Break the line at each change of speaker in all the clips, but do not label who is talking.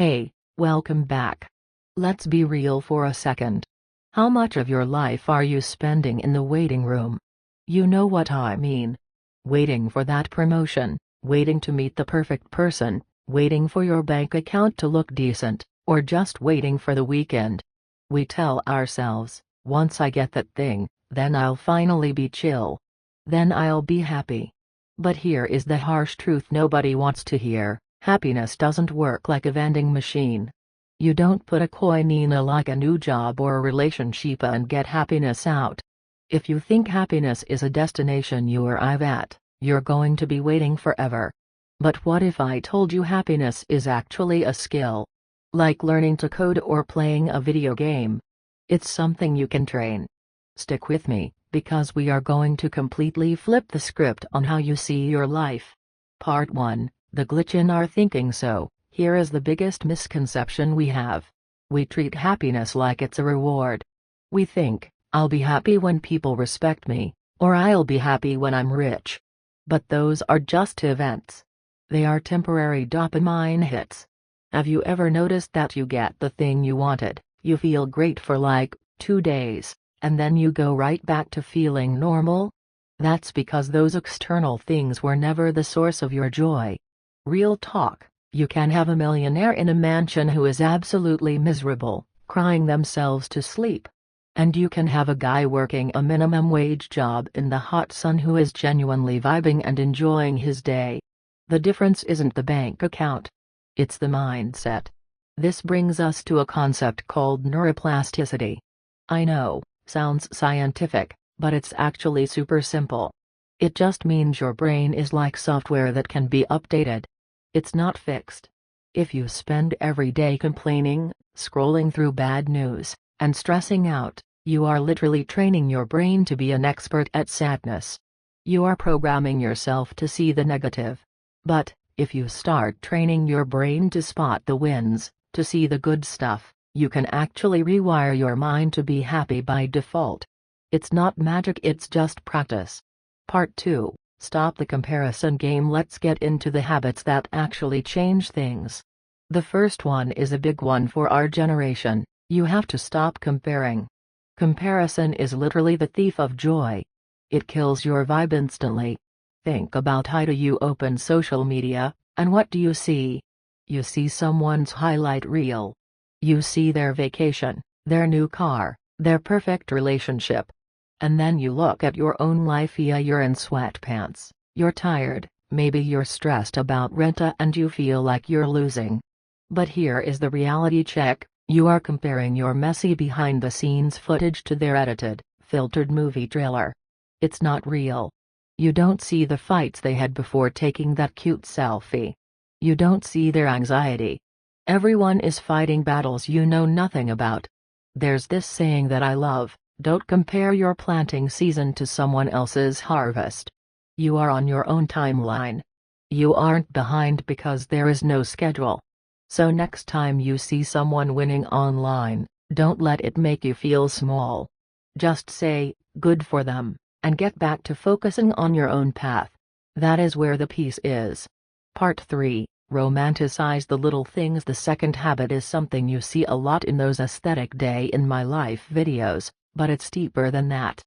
Hey, welcome back. Let's be real for a second. How much of your life are you spending in the waiting room? You know what I mean. Waiting for that promotion, waiting to meet the perfect person, waiting for your bank account to look decent, or just waiting for the weekend. We tell ourselves, once I get that thing, then I'll finally be chill. Then I'll be happy. But here is the harsh truth nobody wants to hear. Happiness doesn't work like a vending machine. You don't put a coin in like a new job or a relationship and get happiness out. If you think happiness is a destination you arrive at, you're going to be waiting forever. But what if I told you happiness is actually a skill? Like learning to code or playing a video game. It's something you can train. Stick with me, because we are going to completely flip the script on how you see your life. Part 1. The glitch in our thinking. So, here is the biggest misconception we have. We treat happiness like it's a reward. We think, I'll be happy when people respect me, or I'll be happy when I'm rich. But those are just events. They are temporary dopamine hits. Have you ever noticed that you get the thing you wanted, you feel great for like 2 days, and then you go right back to feeling normal? That's because those external things were never the source of your joy. Real talk, you can have a millionaire in a mansion who is absolutely miserable, crying themselves to sleep. And you can have a guy working a minimum wage job in the hot sun who is genuinely vibing and enjoying his day. The difference isn't the bank account. It's the mindset. This brings us to a concept called neuroplasticity. I know, sounds scientific, but it's actually super simple. It just means your brain is like software that can be updated. It's not fixed. If you spend every day complaining, scrolling through bad news, and stressing out, you are literally training your brain to be an expert at sadness. You are programming yourself to see the negative. But, if you start training your brain to spot the wins, to see the good stuff, you can actually rewire your mind to be happy by default. It's not magic, it's just practice. Part 2. Stop the comparison game. Let's get into the habits that actually change things. The first one is a big one for our generation. You have to stop comparing. Comparison is literally the thief of joy. It kills your vibe instantly. Think about how do you open social media, and what do you see? You see someone's highlight reel. You see their vacation, their new car, their perfect relationship. And then you look at your own life. Yeah, you're in sweatpants, you're tired, maybe you're stressed about rent and you feel like you're losing. But here is the reality check. You are comparing your messy behind-the-scenes footage to their edited, filtered movie trailer. It's not real. You don't see the fights they had before taking that cute selfie. You don't see their anxiety. Everyone is fighting battles you know nothing about. There's this saying that I love: don't compare your planting season to someone else's harvest. You are on your own timeline. You aren't behind because there is no schedule. So next time you see someone winning online, don't let it make you feel small. Just say, good for them, and get back to focusing on your own path. That is where the peace is. Part 3. Romanticize the little things. The second habit is something you see a lot in those aesthetic day in my life videos, but it's deeper than that.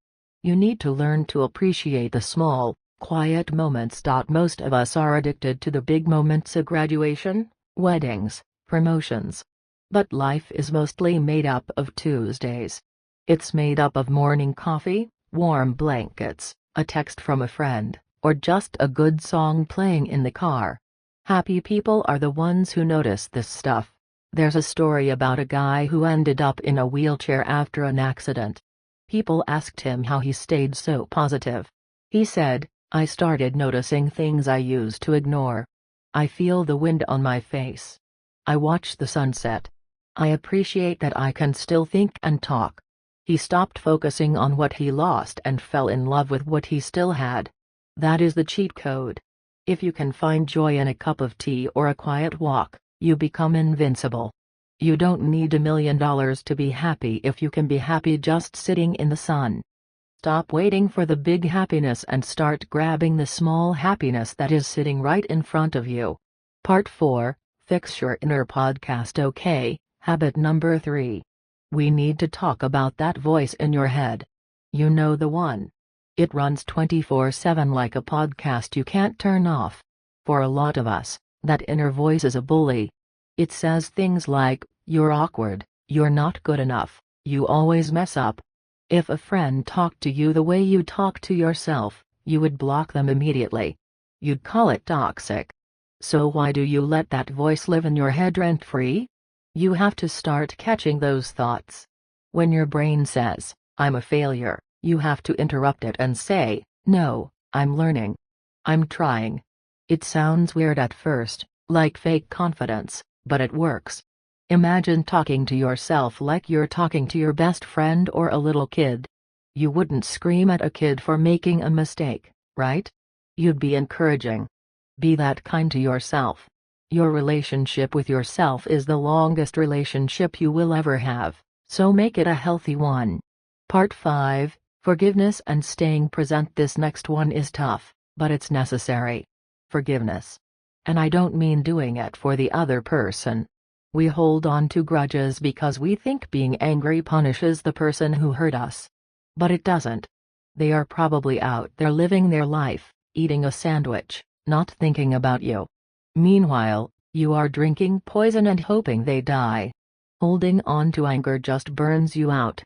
You need to learn to appreciate the small, quiet moments. Most of us are addicted to the big moments: a graduation, weddings, promotions. But life is mostly made up of Tuesdays. It's made up of morning coffee, warm blankets, a text from a friend, or just a good song playing in the car. Happy people are the ones who notice this stuff. There's a story about a guy who ended up in a wheelchair after an accident. People asked him how he stayed so positive. He said, "I started noticing things I used to ignore. I feel the wind on my face. I watch the sunset. I appreciate that I can still think and talk." He stopped focusing on what he lost and fell in love with what he still had. That is the cheat code. If you can find joy in a cup of tea or a quiet walk, you become invincible. You don't need $1 million to be happy if you can be happy just sitting in the sun. Stop waiting for the big happiness and start grabbing the small happiness that is sitting right in front of you. Part 4. Fix Your Inner Podcast. Okay, habit number 3. We need to talk about that voice in your head. You know the one. It runs 24/7 like a podcast you can't turn off. For a lot of us, that inner voice is a bully. It says things like, "You're awkward, you're not good enough, you always mess up." If a friend talked to you the way you talk to yourself, you would block them immediately. You'd call it toxic. So why do you let that voice live in your head rent-free? You have to start catching those thoughts. When your brain says, "I'm a failure," you have to interrupt it and say, "No, I'm learning. I'm trying." It sounds weird at first, like fake confidence, but it works. Imagine talking to yourself like you're talking to your best friend or a little kid. You wouldn't scream at a kid for making a mistake, right? You'd be encouraging. Be that kind to yourself. Your relationship with yourself is the longest relationship you will ever have, so make it a healthy one. Part 5, Forgiveness and Staying Present. This next one is tough, but it's necessary. Forgiveness. And I don't mean doing it for the other person. We hold on to grudges because we think being angry punishes the person who hurt us. But it doesn't. They are probably out there living their life, eating a sandwich, not thinking about you. Meanwhile, you are drinking poison and hoping they die. Holding on to anger just burns you out.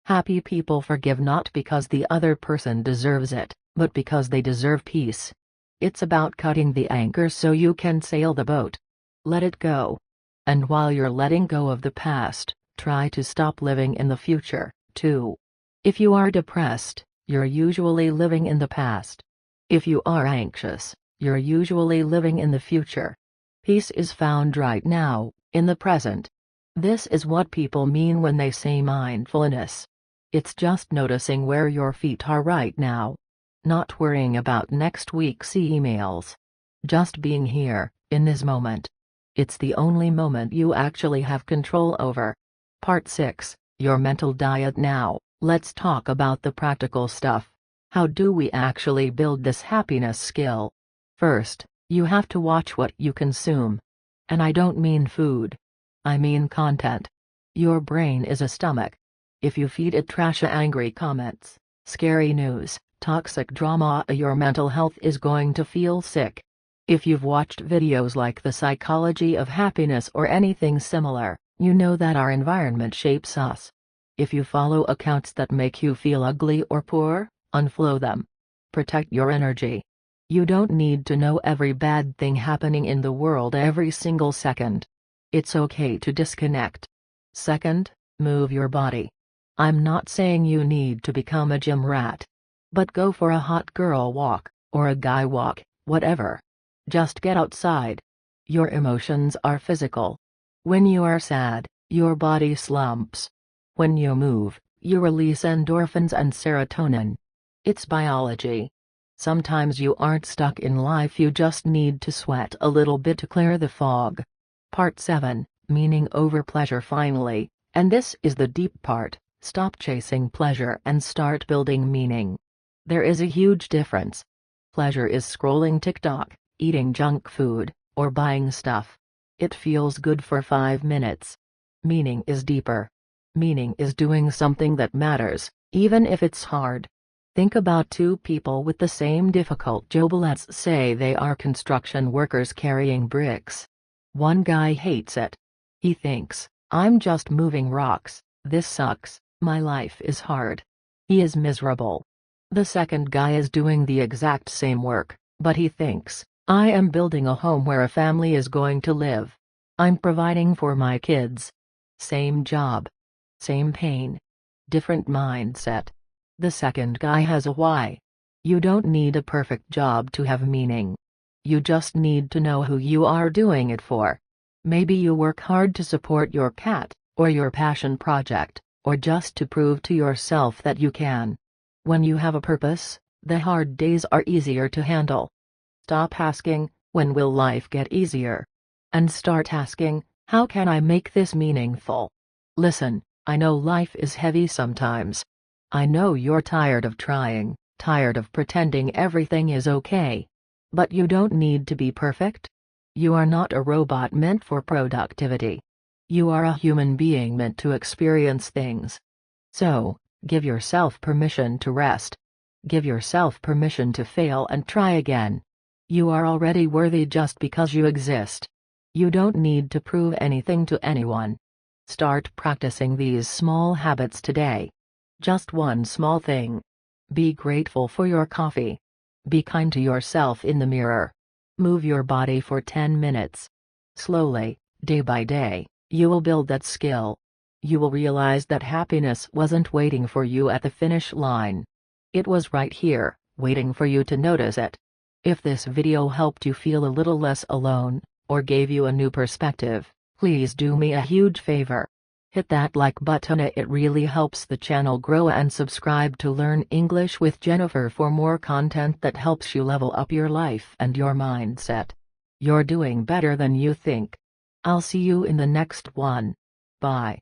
Happy people forgive not because the other person deserves it, but because they deserve peace. It's about cutting the anchor so you can sail the boat. Let it go. And while you're letting go of the past, try to stop living in the future, too. If you are depressed, you're usually living in the past. If you are anxious, you're usually living in the future. Peace is found right now, in the present. This is what people mean when they say mindfulness. It's just noticing where your feet are right now. Not worrying about next week's emails. Just being here, in this moment. It's the only moment you actually have control over. Part 6, Your Mental Diet. Now, let's talk about the practical stuff. How do we actually build this happiness skill? First, you have to watch what you consume. And I don't mean food. I mean content. Your brain is a stomach. If you feed it trash, angry comments, scary news, toxic drama, your mental health is going to feel sick. If you've watched videos like The Psychology of Happiness or anything similar, you know that our environment shapes us. If you follow accounts that make you feel ugly or poor, unfollow them. Protect your energy. You don't need to know every bad thing happening in the world every single second. It's okay to disconnect. Second, move your body. I'm not saying you need to become a gym rat. But go for a hot girl walk, or a guy walk, whatever. Just get outside. Your emotions are physical. When you are sad, your body slumps. When you move, you release endorphins and serotonin. It's biology. Sometimes you aren't stuck in life, you just need to sweat a little bit to clear the fog. Part 7, Meaning over Pleasure. Finally, and this is the deep part, stop chasing pleasure and start building meaning. There is a huge difference. Pleasure is scrolling TikTok, eating junk food, or buying stuff. It feels good for 5 minutes. Meaning is deeper. Meaning is doing something that matters, even if it's hard. Think about two people with the same difficult job. Let's say they are construction workers carrying bricks. One guy hates it. He thinks, "I'm just moving rocks, this sucks, my life is hard." He is miserable. The second guy is doing the exact same work, but he thinks, "I am building a home where a family is going to live. I'm providing for my kids." Same job. Same pain. Different mindset. The second guy has a why. You don't need a perfect job to have meaning. You just need to know who you are doing it for. Maybe you work hard to support your cat, or your passion project, or just to prove to yourself that you can. When you have a purpose, the hard days are easier to handle. Stop asking, "When will life get easier?" and start asking, "How can I make this meaningful?" Listen, I know life is heavy sometimes. I know you're tired of trying, tired of pretending everything is okay. But you don't need to be perfect. You are not a robot meant for productivity. You are a human being meant to experience things. So, give yourself permission to rest. Give yourself permission to fail and try again. You are already worthy just because you exist. You don't need to prove anything to anyone. Start practicing these small habits today. Just one small thing. Be grateful for your coffee. Be kind to yourself in the mirror. Move your body for 10 minutes. Slowly, day by day, you will build that skill. You will realize that happiness wasn't waiting for you at the finish line. It was right here, waiting for you to notice it. If this video helped you feel a little less alone, or gave you a new perspective, please do me a huge favor. Hit that like button, it really helps the channel grow, and subscribe to Learn English with Jennifer for more content that helps you level up your life and your mindset. You're doing better than you think. I'll see you in the next one. Bye.